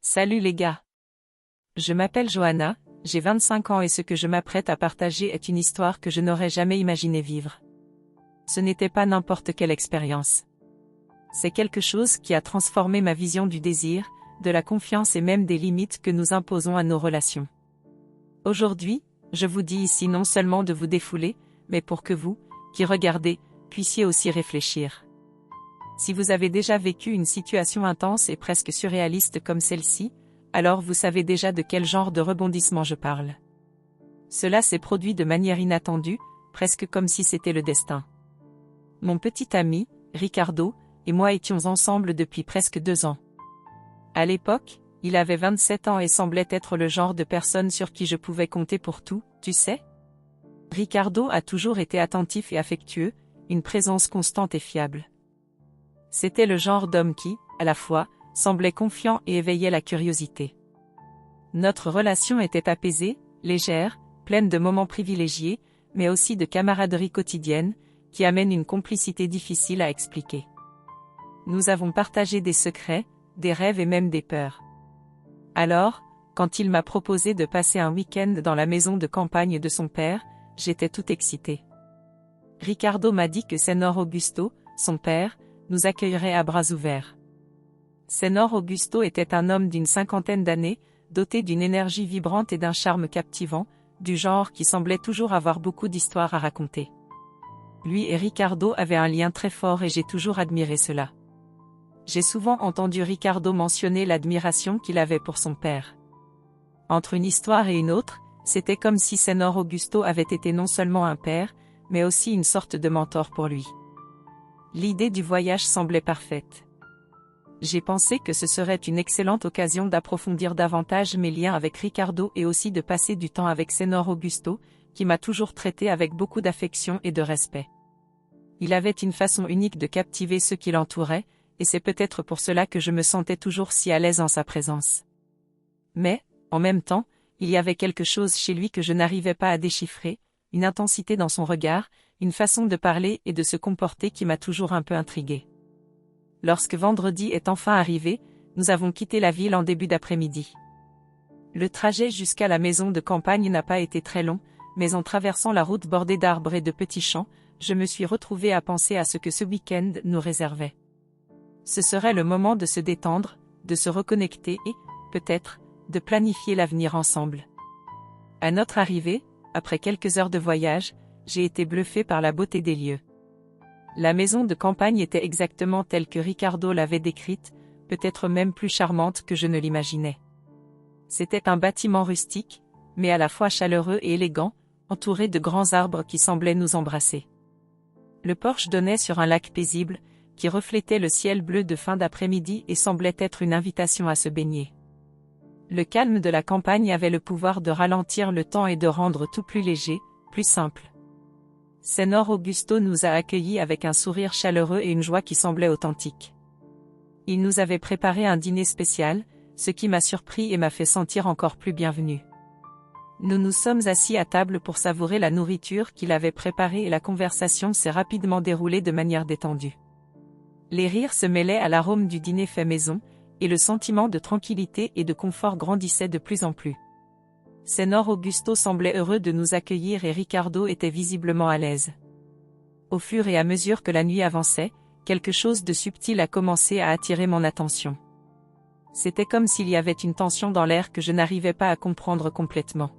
Salut les gars. Je m'appelle Johanna, j'ai 25 ans et ce que je m'apprête à partager est une histoire que je n'aurais jamais imaginé vivre. Ce n'était pas n'importe quelle expérience. C'est quelque chose qui a transformé ma vision du désir, de la confiance et même des limites que nous imposons à nos relations. Aujourd'hui, je vous dis ici non seulement de vous défouler, mais pour que vous, qui regardez, puissiez aussi réfléchir. Si vous avez déjà vécu une situation intense et presque surréaliste comme celle-ci, alors vous savez déjà de quel genre de rebondissement je parle. Cela s'est produit de manière inattendue, presque comme si c'était le destin. Mon petit ami, Ricardo, et moi étions ensemble depuis presque 2 ans. À l'époque, il avait 27 ans et semblait être le genre de personne sur qui je pouvais compter pour tout, tu sais. Ricardo a toujours été attentif et affectueux, une présence constante et fiable. C'était le genre d'homme qui, à la fois, semblait confiant et éveillait la curiosité. Notre relation était apaisée, légère, pleine de moments privilégiés, mais aussi de camaraderie quotidienne, qui amène une complicité difficile à expliquer. Nous avons partagé des secrets, des rêves et même des peurs. Alors, quand il m'a proposé de passer un week-end dans la maison de campagne de son père, j'étais tout excitée. Ricardo m'a dit que Senor Augusto, son père, nous accueillerait à bras ouverts. Senor Augusto était un homme d'une 50aine d'années, doté d'une énergie vibrante et d'un charme captivant, du genre qui semblait toujours avoir beaucoup d'histoires à raconter. Lui et Ricardo avaient un lien très fort et j'ai toujours admiré cela. J'ai souvent entendu Ricardo mentionner l'admiration qu'il avait pour son père. Entre une histoire et une autre, c'était comme si Senor Augusto avait été non seulement un père, mais aussi une sorte de mentor pour lui. L'idée du voyage semblait parfaite. J'ai pensé que ce serait une excellente occasion d'approfondir davantage mes liens avec Ricardo et aussi de passer du temps avec Senor Augusto, qui m'a toujours traité avec beaucoup d'affection et de respect. Il avait une façon unique de captiver ceux qui l'entouraient, et c'est peut-être pour cela que je me sentais toujours si à l'aise en sa présence. Mais, en même temps, il y avait quelque chose chez lui que je n'arrivais pas à déchiffrer, une intensité dans son regard, une façon de parler et de se comporter qui m'a toujours un peu intriguée. Lorsque vendredi est enfin arrivé, nous avons quitté la ville en début d'après-midi. Le trajet jusqu'à la maison de campagne n'a pas été très long, mais en traversant la route bordée d'arbres et de petits champs, je me suis retrouvée à penser à ce que ce week-end nous réservait. Ce serait le moment de se détendre, de se reconnecter et, peut-être, de planifier l'avenir ensemble. À notre arrivée, après quelques heures de voyage, j'ai été bluffée par la beauté des lieux. La maison de campagne était exactement telle que Ricardo l'avait décrite, peut-être même plus charmante que je ne l'imaginais. C'était un bâtiment rustique, mais à la fois chaleureux et élégant, entouré de grands arbres qui semblaient nous embrasser. Le porche donnait sur un lac paisible, qui reflétait le ciel bleu de fin d'après-midi et semblait être une invitation à se baigner. Le calme de la campagne avait le pouvoir de ralentir le temps et de rendre tout plus léger, plus simple. Senor Augusto nous a accueillis avec un sourire chaleureux et une joie qui semblait authentique. Il nous avait préparé un dîner spécial, ce qui m'a surpris et m'a fait sentir encore plus bienvenue. Nous nous sommes assis à table pour savourer la nourriture qu'il avait préparée et la conversation s'est rapidement déroulée de manière détendue. Les rires se mêlaient à l'arôme du dîner fait maison, et le sentiment de tranquillité et de confort grandissait de plus en plus. Senor Augusto semblait heureux de nous accueillir et Ricardo était visiblement à l'aise. Au fur et à mesure que la nuit avançait, quelque chose de subtil a commencé à attirer mon attention. C'était comme s'il y avait une tension dans l'air que je n'arrivais pas à comprendre complètement.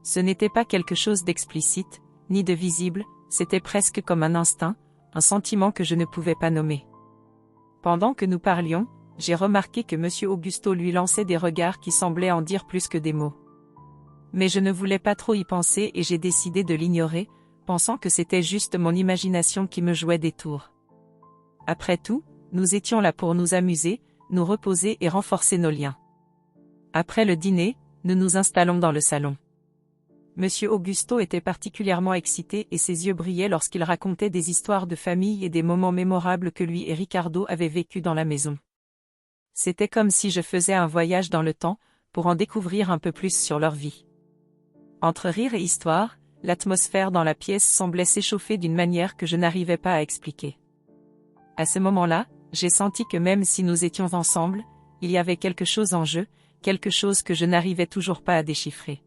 Ce n'était pas quelque chose d'explicite, ni de visible, c'était presque comme un instinct, un sentiment que je ne pouvais pas nommer. Pendant que nous parlions, j'ai remarqué que Monsieur Augusto lui lançait des regards qui semblaient en dire plus que des mots. Mais je ne voulais pas trop y penser et j'ai décidé de l'ignorer, pensant que c'était juste mon imagination qui me jouait des tours. Après tout, nous étions là pour nous amuser, nous reposer et renforcer nos liens. Après le dîner, nous nous installons dans le salon. Monsieur Augusto était particulièrement excité et ses yeux brillaient lorsqu'il racontait des histoires de famille et des moments mémorables que lui et Ricardo avaient vécus dans la maison. C'était comme si je faisais un voyage dans le temps, pour en découvrir un peu plus sur leur vie. Entre rire et histoire, l'atmosphère dans la pièce semblait s'échauffer d'une manière que je n'arrivais pas à expliquer. À ce moment-là, j'ai senti que même si nous étions ensemble, il y avait quelque chose en jeu, quelque chose que je n'arrivais toujours pas à déchiffrer.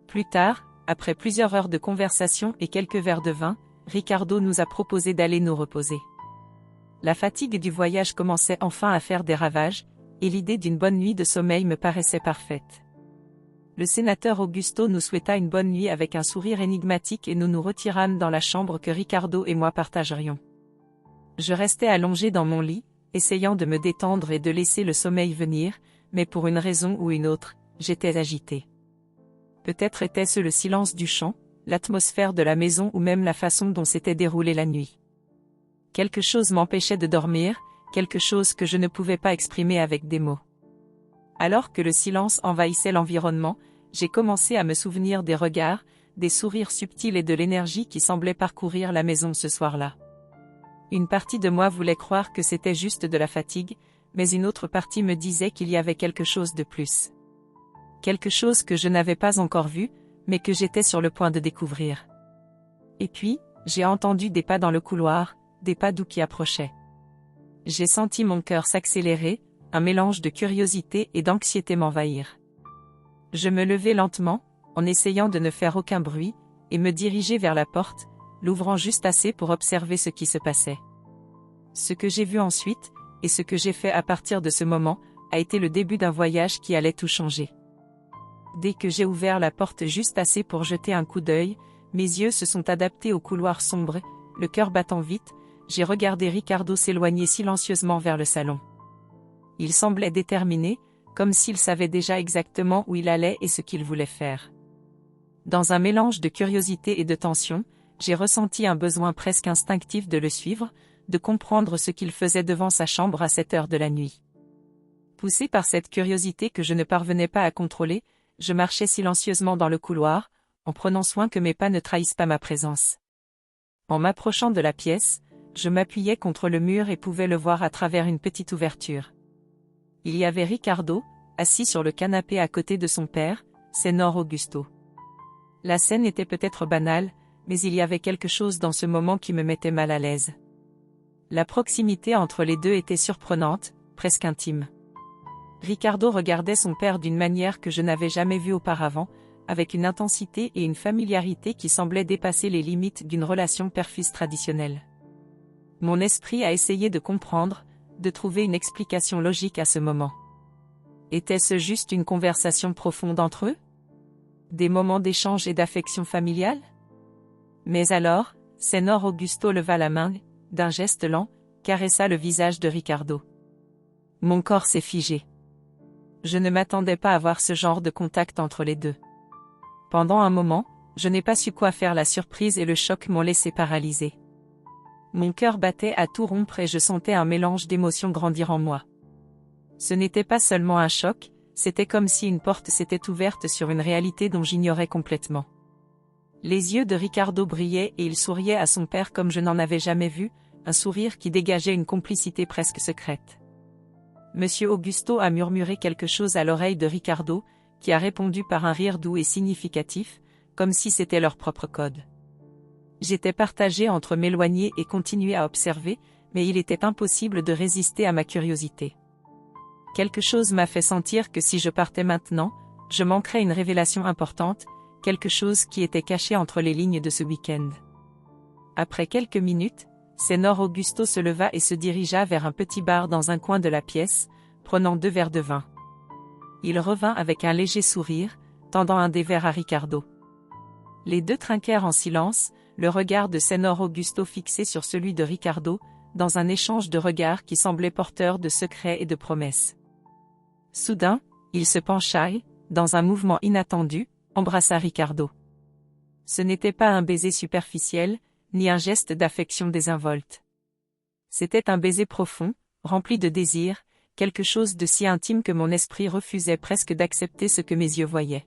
Plus tard, après plusieurs heures de conversation et quelques verres de vin, Ricardo nous a proposé d'aller nous reposer. La fatigue du voyage commençait enfin à faire des ravages, et l'idée d'une bonne nuit de sommeil me paraissait parfaite. Le sénateur Augusto nous souhaita une bonne nuit avec un sourire énigmatique et nous nous retirâmes dans la chambre que Ricardo et moi partagerions. Je restais allongé dans mon lit, essayant de me détendre et de laisser le sommeil venir, mais pour une raison ou une autre, j'étais agité. Peut-être était-ce le silence du champ, l'atmosphère de la maison ou même la façon dont s'était déroulée la nuit. Quelque chose m'empêchait de dormir, quelque chose que je ne pouvais pas exprimer avec des mots. Alors que le silence envahissait l'environnement, j'ai commencé à me souvenir des regards, des sourires subtils et de l'énergie qui semblait parcourir la maison ce soir-là. Une partie de moi voulait croire que c'était juste de la fatigue, mais une autre partie me disait qu'il y avait quelque chose de plus. Quelque chose que je n'avais pas encore vu, mais que j'étais sur le point de découvrir. Et puis, j'ai entendu des pas dans le couloir, des pas doux qui approchaient. J'ai senti mon cœur s'accélérer, un mélange de curiosité et d'anxiété m'envahir. Je me levai lentement, en essayant de ne faire aucun bruit, et me dirigeai vers la porte, l'ouvrant juste assez pour observer ce qui se passait. Ce que j'ai vu ensuite, et ce que j'ai fait à partir de ce moment, a été le début d'un voyage qui allait tout changer. Dès que j'ai ouvert la porte juste assez pour jeter un coup d'œil, mes yeux se sont adaptés au couloir sombre, le cœur battant vite, j'ai regardé Ricardo s'éloigner silencieusement vers le salon. Il semblait déterminé, comme s'il savait déjà exactement où il allait et ce qu'il voulait faire. Dans un mélange de curiosité et de tension, j'ai ressenti un besoin presque instinctif de le suivre, de comprendre ce qu'il faisait devant sa chambre à cette heure de la nuit. Poussé par cette curiosité que je ne parvenais pas à contrôler, je marchais silencieusement dans le couloir, en prenant soin que mes pas ne trahissent pas ma présence. En m'approchant de la pièce, je m'appuyais contre le mur et pouvais le voir à travers une petite ouverture. Il y avait Ricardo, assis sur le canapé à côté de son père, Sénor Augusto. La scène était peut-être banale, mais il y avait quelque chose dans ce moment qui me mettait mal à l'aise. La proximité entre les deux était surprenante, presque intime. Ricardo regardait son père d'une manière que je n'avais jamais vue auparavant, avec une intensité et une familiarité qui semblaient dépasser les limites d'une relation père-fils traditionnelle. Mon esprit a essayé de comprendre, de trouver une explication logique à ce moment. Était-ce juste une conversation profonde entre eux? Des moments d'échange et d'affection familiale? Mais alors, Sénor Augusto leva la main, d'un geste lent, caressa le visage de Ricardo. Mon corps s'est figé. Je ne m'attendais pas à voir ce genre de contact entre les deux. Pendant un moment, je n'ai pas su quoi faire, la surprise et le choc m'ont laissé paralysé. Mon cœur battait à tout rompre et je sentais un mélange d'émotions grandir en moi. Ce n'était pas seulement un choc, c'était comme si une porte s'était ouverte sur une réalité dont j'ignorais complètement. Les yeux de Ricardo brillaient et il souriait à son père comme je n'en avais jamais vu, un sourire qui dégageait une complicité presque secrète. Monsieur Augusto a murmuré quelque chose à l'oreille de Ricardo, qui a répondu par un rire doux et significatif, comme si c'était leur propre code. J'étais partagé entre m'éloigner et continuer à observer, mais il était impossible de résister à ma curiosité. Quelque chose m'a fait sentir que si je partais maintenant, je manquerais une révélation importante, quelque chose qui était caché entre les lignes de ce week-end. Après quelques minutes, Sénor Augusto se leva et se dirigea vers un petit bar dans un coin de la pièce, prenant 2 verres de vin. Il revint avec un léger sourire, tendant un des verres à Ricardo. Les deux trinquèrent en silence, le regard de Sénor Augusto fixé sur celui de Ricardo, dans un échange de regards qui semblait porteur de secrets et de promesses. Soudain, il se pencha et, dans un mouvement inattendu, embrassa Ricardo. Ce n'était pas un baiser superficiel, ni un geste d'affection désinvolte. C'était un baiser profond, rempli de désir, quelque chose de si intime que mon esprit refusait presque d'accepter ce que mes yeux voyaient.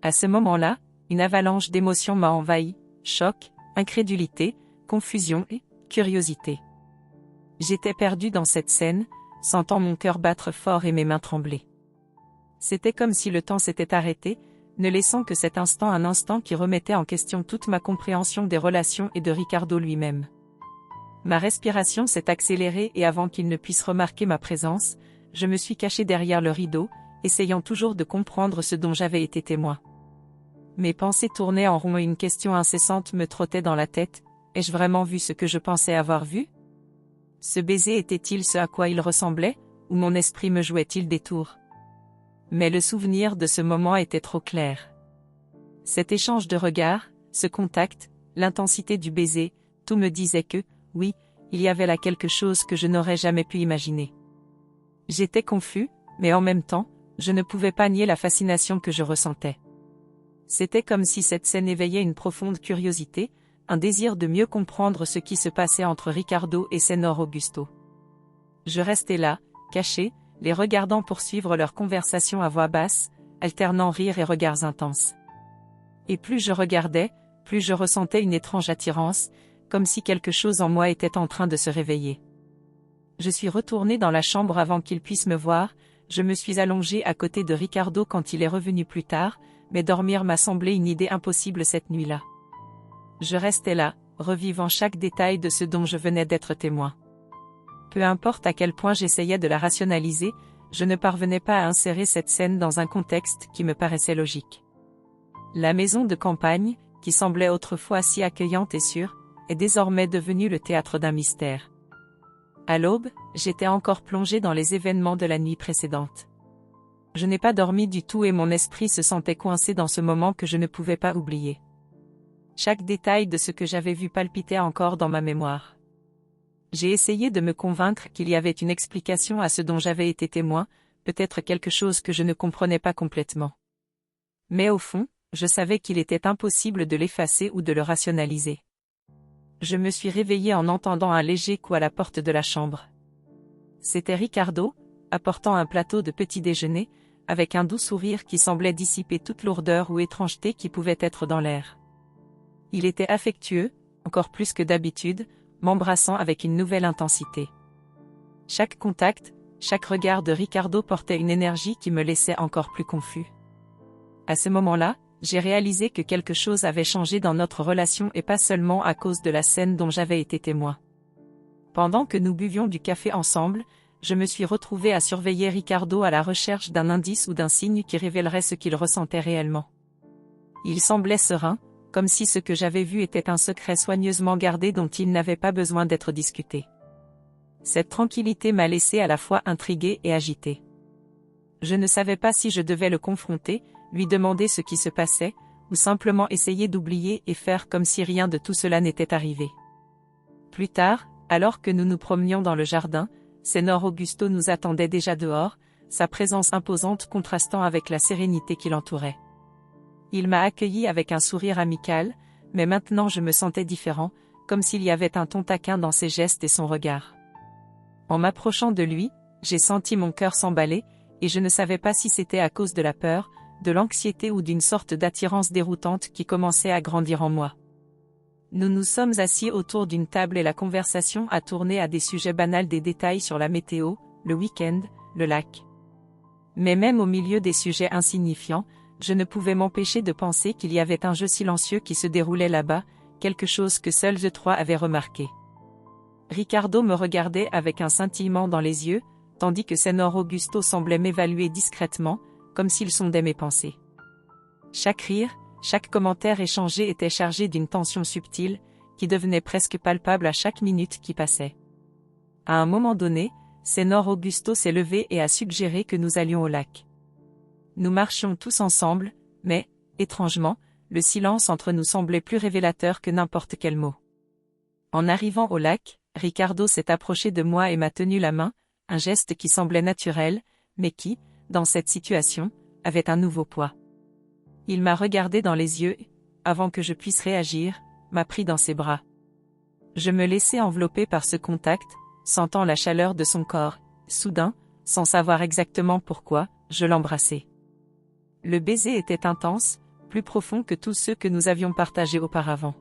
À ce moment-là, une avalanche d'émotions m'a envahi, choc, incrédulité, confusion et curiosité. J'étais perdu dans cette scène, sentant mon cœur battre fort et mes mains trembler. C'était comme si le temps s'était arrêté, ne laissant que cet instant, un instant qui remettait en question toute ma compréhension des relations et de Ricardo lui-même. Ma respiration s'est accélérée et avant qu'il ne puisse remarquer ma présence, je me suis caché derrière le rideau, essayant toujours de comprendre ce dont j'avais été témoin. Mes pensées tournaient en rond et une question incessante me trottait dans la tête, ai-je vraiment vu ce que je pensais avoir vu? Ce baiser était-il ce à quoi il ressemblait, ou mon esprit me jouait-il des tours? Mais le souvenir de ce moment était trop clair. Cet échange de regards, ce contact, l'intensité du baiser, tout me disait que, oui, il y avait là quelque chose que je n'aurais jamais pu imaginer. J'étais confus, mais en même temps, je ne pouvais pas nier la fascination que je ressentais. C'était comme si cette scène éveillait une profonde curiosité, un désir de mieux comprendre ce qui se passait entre Ricardo et Senor Augusto. Je restais là, caché, les regardant poursuivre leur conversation à voix basse, alternant rires et regards intenses. Et plus je regardais, plus je ressentais une étrange attirance, comme si quelque chose en moi était en train de se réveiller. Je suis retourné dans la chambre avant qu'il puisse me voir, je me suis allongé à côté de Ricardo quand il est revenu plus tard, mais dormir m'a semblé une idée impossible cette nuit-là. Je restais là, revivant chaque détail de ce dont je venais d'être témoin. Peu importe à quel point j'essayais de la rationaliser, je ne parvenais pas à insérer cette scène dans un contexte qui me paraissait logique. La maison de campagne, qui semblait autrefois si accueillante et sûre, est désormais devenue le théâtre d'un mystère. À l'aube, j'étais encore plongé dans les événements de la nuit précédente. Je n'ai pas dormi du tout et mon esprit se sentait coincé dans ce moment que je ne pouvais pas oublier. Chaque détail de ce que j'avais vu palpitait encore dans ma mémoire. J'ai essayé de me convaincre qu'il y avait une explication à ce dont j'avais été témoin, peut-être quelque chose que je ne comprenais pas complètement. Mais au fond, je savais qu'il était impossible de l'effacer ou de le rationaliser. Je me suis réveillé en entendant un léger coup à la porte de la chambre. C'était Ricardo, apportant un plateau de petit déjeuner, avec un doux sourire qui semblait dissiper toute lourdeur ou étrangeté qui pouvait être dans l'air. Il était affectueux, encore plus que d'habitude, m'embrassant avec une nouvelle intensité. Chaque contact, chaque regard de Ricardo portait une énergie qui me laissait encore plus confus. À ce moment-là, j'ai réalisé que quelque chose avait changé dans notre relation et pas seulement à cause de la scène dont j'avais été témoin. Pendant que nous buvions du café ensemble, je me suis retrouvé à surveiller Ricardo à la recherche d'un indice ou d'un signe qui révélerait ce qu'il ressentait réellement. Il semblait serein, comme si ce que j'avais vu était un secret soigneusement gardé dont il n'avait pas besoin d'être discuté. Cette tranquillité m'a laissé à la fois intrigué et agité. Je ne savais pas si je devais le confronter, lui demander ce qui se passait, ou simplement essayer d'oublier et faire comme si rien de tout cela n'était arrivé. Plus tard, alors que nous nous promenions dans le jardin, Senor Augusto nous attendait déjà dehors, sa présence imposante contrastant avec la sérénité qui l'entourait. Il m'a accueilli avec un sourire amical, mais maintenant je me sentais différent, comme s'il y avait un ton taquin dans ses gestes et son regard. En m'approchant de lui, j'ai senti mon cœur s'emballer, et je ne savais pas si c'était à cause de la peur, de l'anxiété ou d'une sorte d'attirance déroutante qui commençait à grandir en moi. Nous nous sommes assis autour d'une table et la conversation a tourné à des sujets banals, des détails sur la météo, le week-end, le lac. Mais même au milieu des sujets insignifiants, je ne pouvais m'empêcher de penser qu'il y avait un jeu silencieux qui se déroulait là-bas, quelque chose que seuls eux trois avaient remarqué. Ricardo me regardait avec un scintillement dans les yeux, tandis que Senor Augusto semblait m'évaluer discrètement, comme s'il sondait mes pensées. Chaque rire, chaque commentaire échangé était chargé d'une tension subtile, qui devenait presque palpable à chaque minute qui passait. À un moment donné, Senor Augusto s'est levé et a suggéré que nous allions au lac. Nous marchions tous ensemble, mais, étrangement, le silence entre nous semblait plus révélateur que n'importe quel mot. En arrivant au lac, Ricardo s'est approché de moi et m'a tenu la main, un geste qui semblait naturel, mais qui, dans cette situation, avait un nouveau poids. Il m'a regardé dans les yeux et, avant que je puisse réagir, m'a pris dans ses bras. Je me laissai envelopper par ce contact, sentant la chaleur de son corps. Soudain, sans savoir exactement pourquoi, je l'embrassai. Le baiser était intense, plus profond que tous ceux que nous avions partagés auparavant.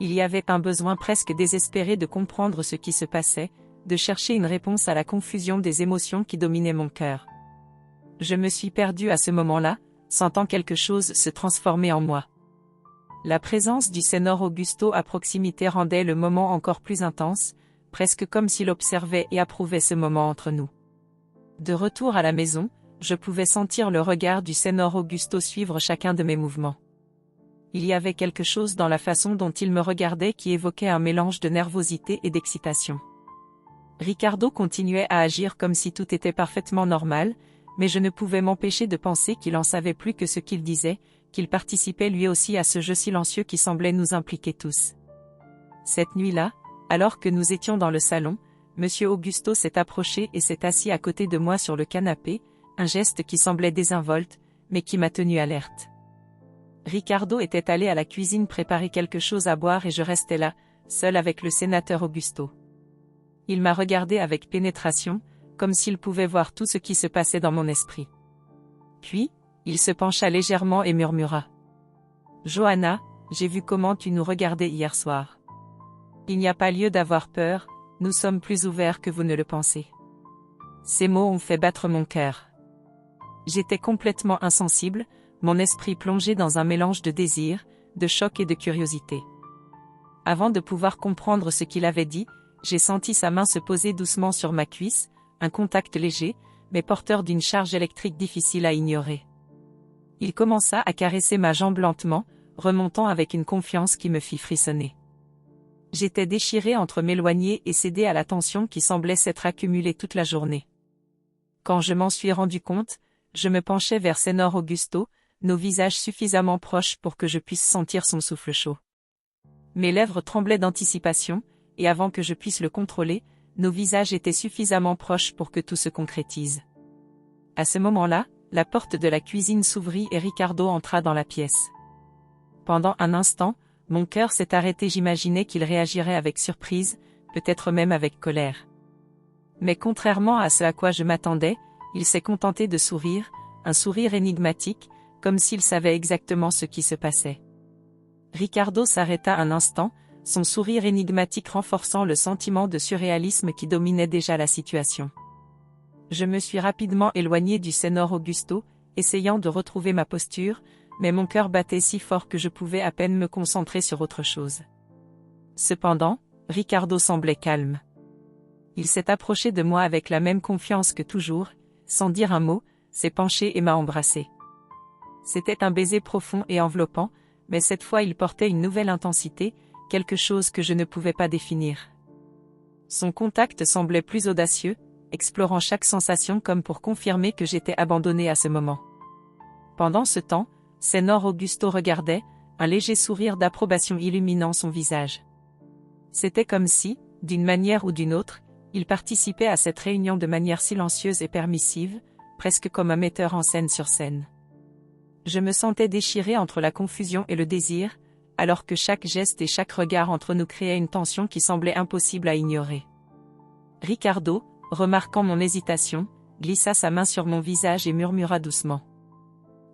Il y avait un besoin presque désespéré de comprendre ce qui se passait, de chercher une réponse à la confusion des émotions qui dominaient mon cœur. Je me suis perdu à ce moment-là, sentant quelque chose se transformer en moi. La présence du Senor Augusto à proximité rendait le moment encore plus intense, presque comme s'il observait et approuvait ce moment entre nous. De retour à la maison, je pouvais sentir le regard du Sénor Augusto suivre chacun de mes mouvements. Il y avait quelque chose dans la façon dont il me regardait qui évoquait un mélange de nervosité et d'excitation. Ricardo continuait à agir comme si tout était parfaitement normal, mais je ne pouvais m'empêcher de penser qu'il en savait plus que ce qu'il disait, qu'il participait lui aussi à ce jeu silencieux qui semblait nous impliquer tous. Cette nuit-là, alors que nous étions dans le salon, Monsieur Augusto s'est approché et s'est assis à côté de moi sur le canapé, un geste qui semblait désinvolte, mais qui m'a tenu alerte. Ricardo était allé à la cuisine préparer quelque chose à boire et je restais là, seul avec le sénateur Augusto. Il m'a regardé avec pénétration, comme s'il pouvait voir tout ce qui se passait dans mon esprit. Puis, il se pencha légèrement et murmura. « Johanna, j'ai vu comment tu nous regardais hier soir. Il n'y a pas lieu d'avoir peur, nous sommes plus ouverts que vous ne le pensez. » Ces mots ont fait battre mon cœur. J'étais complètement insensible, mon esprit plongé dans un mélange de désir, de choc et de curiosité. Avant de pouvoir comprendre ce qu'il avait dit, j'ai senti sa main se poser doucement sur ma cuisse, un contact léger, mais porteur d'une charge électrique difficile à ignorer. Il commença à caresser ma jambe lentement, remontant avec une confiance qui me fit frissonner. J'étais déchiré entre m'éloigner et céder à la tension qui semblait s'être accumulée toute la journée. Quand je m'en suis rendu compte, je me penchai vers Sénor Augusto, nos visages suffisamment proches pour que je puisse sentir son souffle chaud. Mes lèvres tremblaient d'anticipation, et avant que je puisse le contrôler, nos visages étaient suffisamment proches pour que tout se concrétise. À ce moment-là, la porte de la cuisine s'ouvrit et Ricardo entra dans la pièce. Pendant un instant, mon cœur s'est arrêté, j'imaginais qu'il réagirait avec surprise, peut-être même avec colère. Mais contrairement à ce à quoi je m'attendais, il s'est contenté de sourire, un sourire énigmatique, comme s'il savait exactement ce qui se passait. Ricardo s'arrêta un instant, son sourire énigmatique renforçant le sentiment de surréalisme qui dominait déjà la situation. Je me suis rapidement éloigné du Sénor Augusto, essayant de retrouver ma posture, mais mon cœur battait si fort que je pouvais à peine me concentrer sur autre chose. Cependant, Ricardo semblait calme. Il s'est approché de moi avec la même confiance que toujours, sans dire un mot, s'est penché et m'a embrassé. C'était un baiser profond et enveloppant, mais cette fois il portait une nouvelle intensité, quelque chose que je ne pouvais pas définir. Son contact semblait plus audacieux, explorant chaque sensation comme pour confirmer que j'étais abandonné à ce moment. Pendant ce temps, Sénor Augusto regardait, un léger sourire d'approbation illuminant son visage. C'était comme si, d'une manière ou d'une autre, il participait à cette réunion de manière silencieuse et permissive, presque comme un metteur en scène sur scène. Je me sentais déchiré entre la confusion et le désir, alors que chaque geste et chaque regard entre nous créait une tension qui semblait impossible à ignorer. Ricardo, remarquant mon hésitation, glissa sa main sur mon visage et murmura doucement.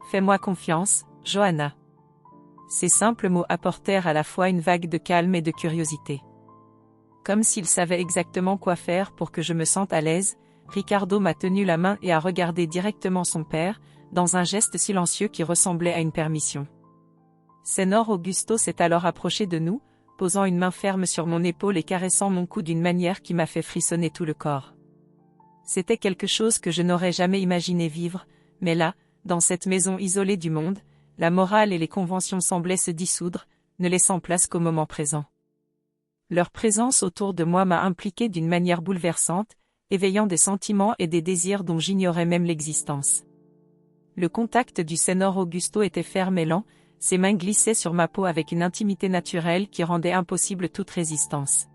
« Fais-moi confiance, Johanna. » Ces simples mots apportèrent à la fois une vague de calme et de curiosité. Comme s'il savait exactement quoi faire pour que je me sente à l'aise, Ricardo m'a tenu la main et a regardé directement son père, dans un geste silencieux qui ressemblait à une permission. Sénor Augusto s'est alors approché de nous, posant une main ferme sur mon épaule et caressant mon cou d'une manière qui m'a fait frissonner tout le corps. C'était quelque chose que je n'aurais jamais imaginé vivre, mais là, dans cette maison isolée du monde, la morale et les conventions semblaient se dissoudre, ne laissant place qu'au moment présent. Leur présence autour de moi m'a impliqué d'une manière bouleversante, éveillant des sentiments et des désirs dont j'ignorais même l'existence. Le contact du Sénor Augusto était ferme et lent, ses mains glissaient sur ma peau avec une intimité naturelle qui rendait impossible toute résistance.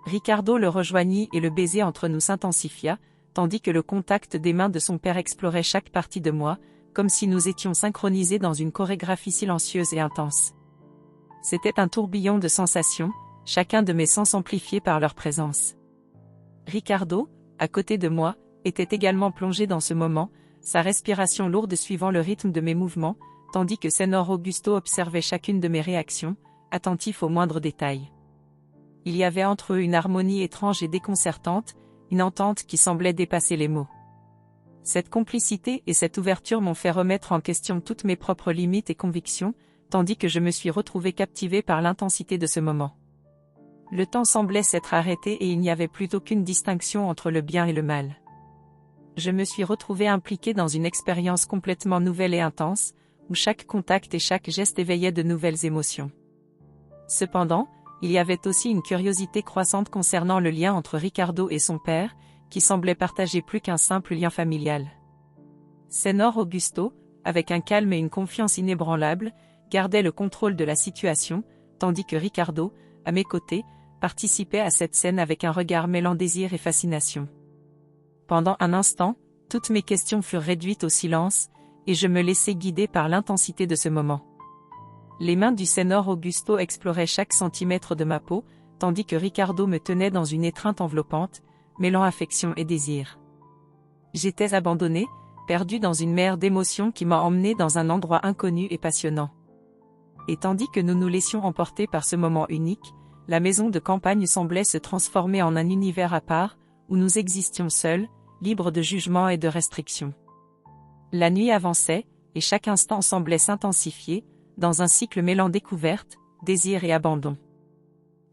Ricardo le rejoignit et le baiser entre nous s'intensifia, tandis que le contact des mains de son père explorait chaque partie de moi, comme si nous étions synchronisés dans une chorégraphie silencieuse et intense. C'était un tourbillon de sensations, chacun de mes sens amplifiés par leur présence. Ricardo, à côté de moi, était également plongé dans ce moment, sa respiration lourde suivant le rythme de mes mouvements, tandis que Sénor Augusto observait chacune de mes réactions, attentif aux moindres détails. Il y avait entre eux une harmonie étrange et déconcertante, une entente qui semblait dépasser les mots. Cette complicité et cette ouverture m'ont fait remettre en question toutes mes propres limites et convictions, tandis que je me suis retrouvé captivé par l'intensité de ce moment. Le temps semblait s'être arrêté et il n'y avait plus aucune distinction entre le bien et le mal. Je me suis retrouvée impliquée dans une expérience complètement nouvelle et intense, où chaque contact et chaque geste éveillaient de nouvelles émotions. Cependant, il y avait aussi une curiosité croissante concernant le lien entre Ricardo et son père, qui semblait partager plus qu'un simple lien familial. Señor Augusto, avec un calme et une confiance inébranlables, gardait le contrôle de la situation, tandis que Ricardo, à mes côtés, participait à cette scène avec un regard mêlant désir et fascination. Pendant un instant, toutes mes questions furent réduites au silence, et je me laissai guider par l'intensité de ce moment. Les mains du Señor Augusto exploraient chaque centimètre de ma peau, tandis que Ricardo me tenait dans une étreinte enveloppante, mêlant affection et désir. J'étais abandonnée, perdue dans une mer d'émotions qui m'a emmenée dans un endroit inconnu et passionnant. Et tandis que nous nous laissions emporter par ce moment unique, la maison de campagne semblait se transformer en un univers à part, où nous existions seuls, libres de jugement et de restrictions. La nuit avançait, et chaque instant semblait s'intensifier, dans un cycle mêlant découverte, désir et abandon.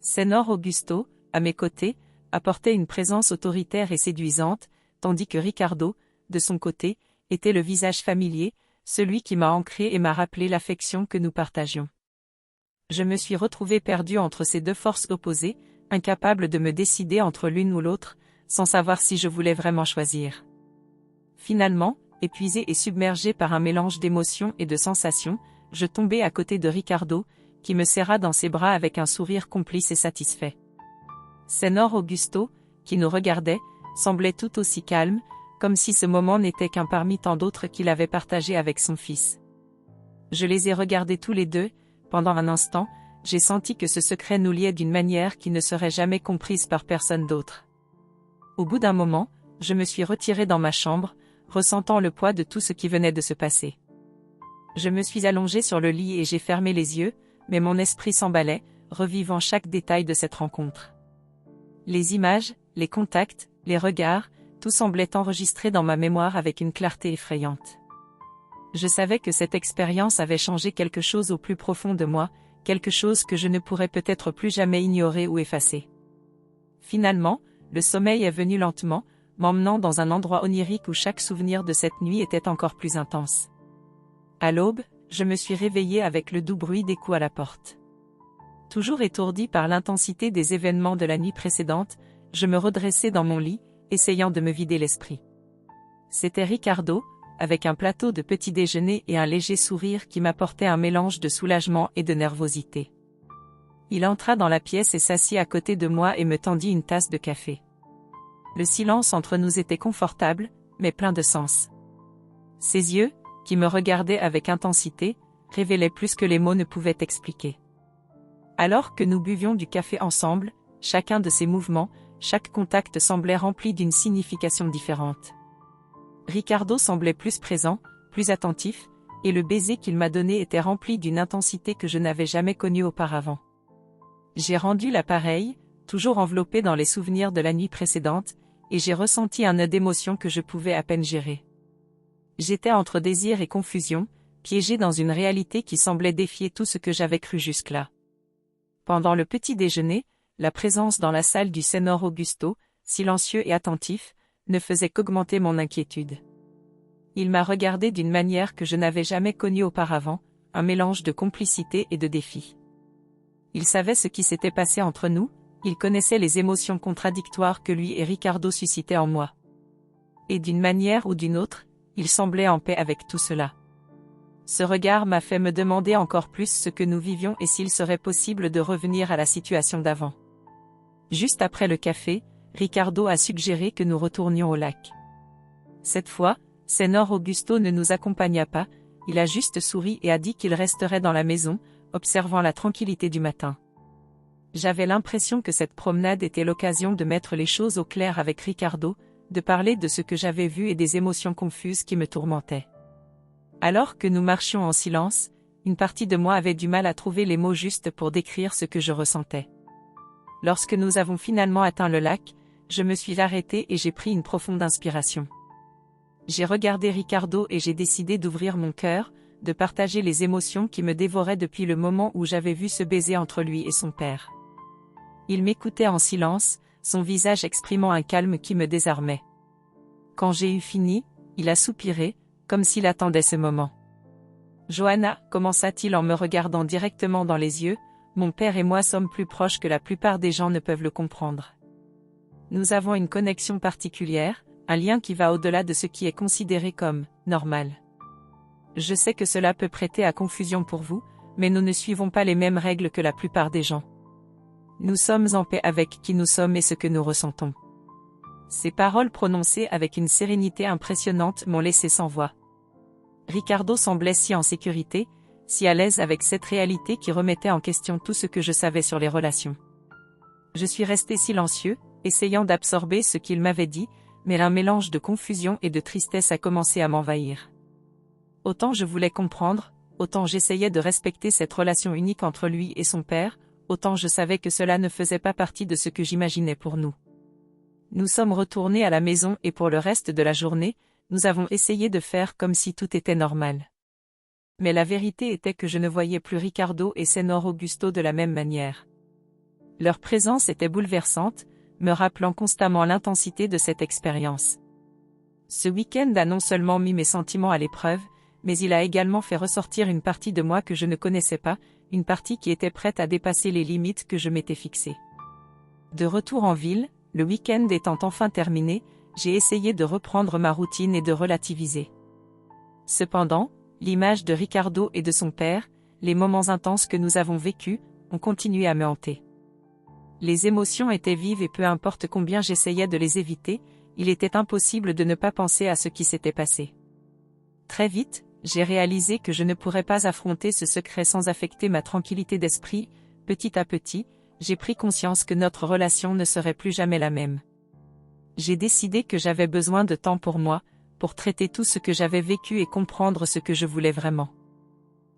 Señor Augusto, à mes côtés, apportait une présence autoritaire et séduisante, tandis que Ricardo, de son côté, était le visage familier, celui qui m'a ancré et m'a rappelé l'affection que nous partagions. Je me suis retrouvée perdue entre ces deux forces opposées, incapable de me décider entre l'une ou l'autre, sans savoir si je voulais vraiment choisir. Finalement, épuisée et submergée par un mélange d'émotions et de sensations, je tombai à côté de Ricardo, qui me serra dans ses bras avec un sourire complice et satisfait. Señor Augusto, qui nous regardait, semblait tout aussi calme, comme si ce moment n'était qu'un parmi tant d'autres qu'il avait partagé avec son fils. Je les ai regardés tous les deux, pendant un instant, j'ai senti que ce secret nous liait d'une manière qui ne serait jamais comprise par personne d'autre. Au bout d'un moment, je me suis retirée dans ma chambre, ressentant le poids de tout ce qui venait de se passer. Je me suis allongée sur le lit et j'ai fermé les yeux, mais mon esprit s'emballait, revivant chaque détail de cette rencontre. Les images, les contacts, les regards, tout semblait enregistré dans ma mémoire avec une clarté effrayante. Je savais que cette expérience avait changé quelque chose au plus profond de moi, quelque chose que je ne pourrais peut-être plus jamais ignorer ou effacer. Finalement, le sommeil est venu lentement, m'emmenant dans un endroit onirique où chaque souvenir de cette nuit était encore plus intense. À l'aube, je me suis réveillée avec le doux bruit des coups à la porte. Toujours étourdie par l'intensité des événements de la nuit précédente, je me redressai dans mon lit, essayant de me vider l'esprit. C'était Ricardo, avec un plateau de petit déjeuner et un léger sourire qui m'apportait un mélange de soulagement et de nervosité. Il entra dans la pièce et s'assit à côté de moi et me tendit une tasse de café. Le silence entre nous était confortable, mais plein de sens. Ses yeux, qui me regardaient avec intensité, révélaient plus que les mots ne pouvaient expliquer. Alors que nous buvions du café ensemble, chacun de ses mouvements, chaque contact semblait rempli d'une signification différente. Ricardo semblait plus présent, plus attentif, et le baiser qu'il m'a donné était rempli d'une intensité que je n'avais jamais connue auparavant. J'ai rendu l'appareil, toujours enveloppé dans les souvenirs de la nuit précédente, et j'ai ressenti un nœud d'émotion que je pouvais à peine gérer. J'étais entre désir et confusion, piégé dans une réalité qui semblait défier tout ce que j'avais cru jusque-là. Pendant le petit déjeuner, la présence dans la salle du Señor Augusto, silencieux et attentif, ne faisait qu'augmenter mon inquiétude. Il m'a regardé d'une manière que je n'avais jamais connue auparavant, un mélange de complicité et de défi. Il savait ce qui s'était passé entre nous, il connaissait les émotions contradictoires que lui et Ricardo suscitaient en moi. Et d'une manière ou d'une autre, il semblait en paix avec tout cela. Ce regard m'a fait me demander encore plus ce que nous vivions et s'il serait possible de revenir à la situation d'avant. Juste après le café, Ricardo a suggéré que nous retournions au lac. Cette fois, Señor Augusto ne nous accompagna pas, il a juste souri et a dit qu'il resterait dans la maison, observant la tranquillité du matin. J'avais l'impression que cette promenade était l'occasion de mettre les choses au clair avec Ricardo, de parler de ce que j'avais vu et des émotions confuses qui me tourmentaient. Alors que nous marchions en silence, une partie de moi avait du mal à trouver les mots justes pour décrire ce que je ressentais. Lorsque nous avons finalement atteint le lac, je me suis arrêtée et j'ai pris une profonde inspiration. J'ai regardé Ricardo et j'ai décidé d'ouvrir mon cœur, de partager les émotions qui me dévoraient depuis le moment où j'avais vu ce baiser entre lui et son père. Il m'écoutait en silence, son visage exprimant un calme qui me désarmait. Quand j'ai eu fini, il a soupiré, comme s'il attendait ce moment. Johanna, commença-t-il en me regardant directement dans les yeux, mon père et moi sommes plus proches que la plupart des gens ne peuvent le comprendre. Nous avons une connexion particulière, un lien qui va au-delà de ce qui est considéré comme normal. Je sais que cela peut prêter à confusion pour vous, mais nous ne suivons pas les mêmes règles que la plupart des gens. Nous sommes en paix avec qui nous sommes et ce que nous ressentons. Ces paroles prononcées avec une sérénité impressionnante m'ont laissé sans voix. Ricardo semblait si en sécurité, si à l'aise avec cette réalité qui remettait en question tout ce que je savais sur les relations. Je suis resté silencieux, essayant d'absorber ce qu'il m'avait dit, mais un mélange de confusion et de tristesse a commencé à m'envahir. Autant je voulais comprendre, autant j'essayais de respecter cette relation unique entre lui et son père, autant je savais que cela ne faisait pas partie de ce que j'imaginais pour nous. Nous sommes retournés à la maison et pour le reste de la journée, nous avons essayé de faire comme si tout était normal. Mais la vérité était que je ne voyais plus Ricardo et Senor Augusto de la même manière. Leur présence était bouleversante, me rappelant constamment l'intensité de cette expérience. Ce week-end a non seulement mis mes sentiments à l'épreuve, mais il a également fait ressortir une partie de moi que je ne connaissais pas, une partie qui était prête à dépasser les limites que je m'étais fixées. De retour en ville, le week-end étant enfin terminé, j'ai essayé de reprendre ma routine et de relativiser. Cependant, l'image de Ricardo et de son père, les moments intenses que nous avons vécus, ont continué à me hanter. Les émotions étaient vives et peu importe combien j'essayais de les éviter, il était impossible de ne pas penser à ce qui s'était passé. Très vite, j'ai réalisé que je ne pourrais pas affronter ce secret sans affecter ma tranquillité d'esprit. Petit à petit, j'ai pris conscience que notre relation ne serait plus jamais la même. J'ai décidé que j'avais besoin de temps pour moi, pour traiter tout ce que j'avais vécu et comprendre ce que je voulais vraiment.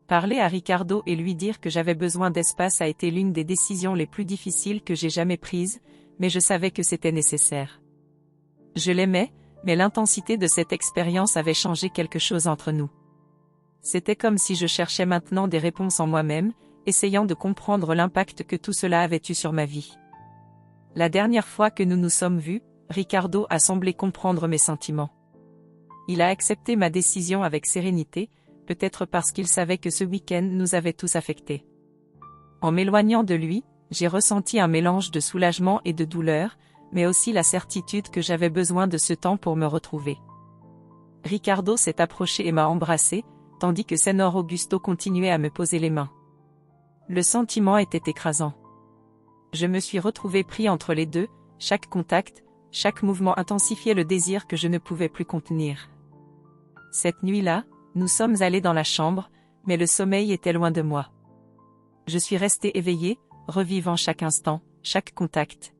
Parler à Ricardo et lui dire que j'avais besoin d'espace a été l'une des décisions les plus difficiles que j'ai jamais prises, mais je savais que c'était nécessaire. Je l'aimais, mais l'intensité de cette expérience avait changé quelque chose entre nous. C'était comme si je cherchais maintenant des réponses en moi-même, essayant de comprendre l'impact que tout cela avait eu sur ma vie. La dernière fois que nous nous sommes vus, Ricardo a semblé comprendre mes sentiments. Il a accepté ma décision avec sérénité, peut-être parce qu'il savait que ce week-end nous avait tous affectés. En m'éloignant de lui, j'ai ressenti un mélange de soulagement et de douleur, mais aussi la certitude que j'avais besoin de ce temps pour me retrouver. Ricardo s'est approché et m'a embrassé, tandis que Senor Augusto continuait à me poser les mains. Le sentiment était écrasant. Je me suis retrouvé pris entre les deux, chaque contact, chaque mouvement intensifiait le désir que je ne pouvais plus contenir. Cette nuit-là, nous sommes allés dans la chambre, mais le sommeil était loin de moi. Je suis resté éveillé, revivant chaque instant, chaque contact.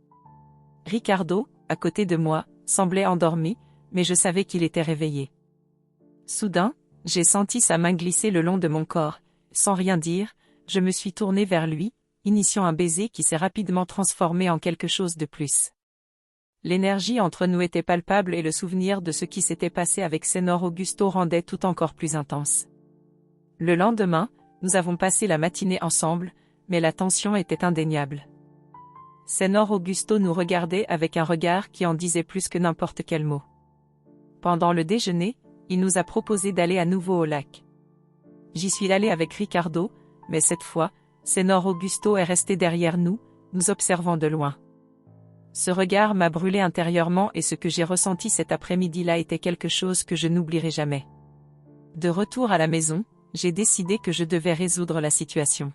Ricardo, à côté de moi, semblait endormi, mais je savais qu'il était réveillé. Soudain, j'ai senti sa main glisser le long de mon corps. Sans rien dire, je me suis tourné vers lui, initiant un baiser qui s'est rapidement transformé en quelque chose de plus. L'énergie entre nous était palpable et le souvenir de ce qui s'était passé avec Senor Augusto rendait tout encore plus intense. Le lendemain, nous avons passé la matinée ensemble, mais la tension était indéniable. Senor Augusto nous regardait avec un regard qui en disait plus que n'importe quel mot. Pendant le déjeuner, il nous a proposé d'aller à nouveau au lac. J'y suis allé avec Ricardo, mais cette fois, Senor Augusto est resté derrière nous, nous observant de loin. Ce regard m'a brûlé intérieurement et ce que j'ai ressenti cet après-midi-là était quelque chose que je n'oublierai jamais. De retour à la maison, j'ai décidé que je devais résoudre la situation.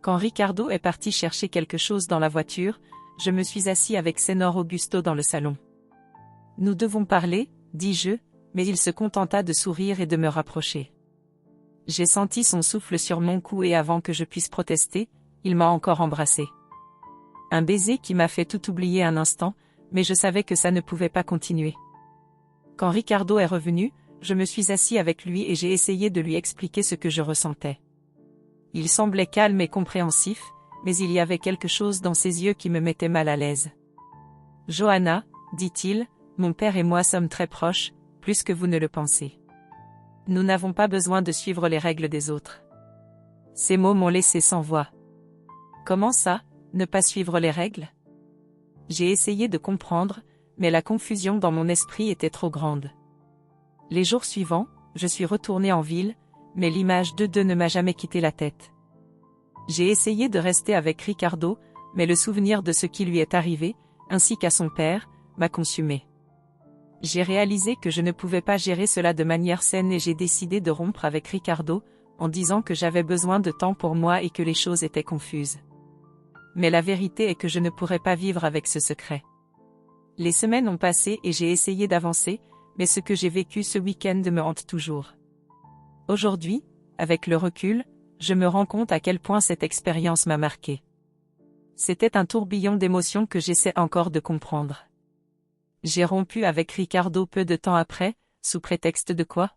Quand Ricardo est parti chercher quelque chose dans la voiture, je me suis assis avec Senor Augusto dans le salon. Nous devons parler, dis-je, mais il se contenta de sourire et de me rapprocher. J'ai senti son souffle sur mon cou et avant que je puisse protester, il m'a encore embrassé. Un baiser qui m'a fait tout oublier un instant, mais je savais que ça ne pouvait pas continuer. Quand Ricardo est revenu, je me suis assis avec lui et j'ai essayé de lui expliquer ce que je ressentais. Il semblait calme et compréhensif, mais il y avait quelque chose dans ses yeux qui me mettait mal à l'aise. « Johanna, dit-il, mon père et moi sommes très proches, plus que vous ne le pensez. Nous n'avons pas besoin de suivre les règles des autres. » Ces mots m'ont laissé sans voix. Comment ça, ne pas suivre les règles? J'ai essayé de comprendre, mais la confusion dans mon esprit était trop grande. Les jours suivants, je suis retournée en ville, mais l'image d'eux deux ne m'a jamais quitté la tête. J'ai essayé de rester avec Ricardo, mais le souvenir de ce qui lui est arrivé, ainsi qu'à son père, m'a consumé. J'ai réalisé que je ne pouvais pas gérer cela de manière saine et j'ai décidé de rompre avec Ricardo, en disant que j'avais besoin de temps pour moi et que les choses étaient confuses. Mais la vérité est que je ne pourrais pas vivre avec ce secret. Les semaines ont passé et j'ai essayé d'avancer, mais ce que j'ai vécu ce week-end me hante toujours. Aujourd'hui, avec le recul, je me rends compte à quel point cette expérience m'a marqué. C'était un tourbillon d'émotions que j'essaie encore de comprendre. J'ai rompu avec Ricardo peu de temps après, sous prétexte de quoi ?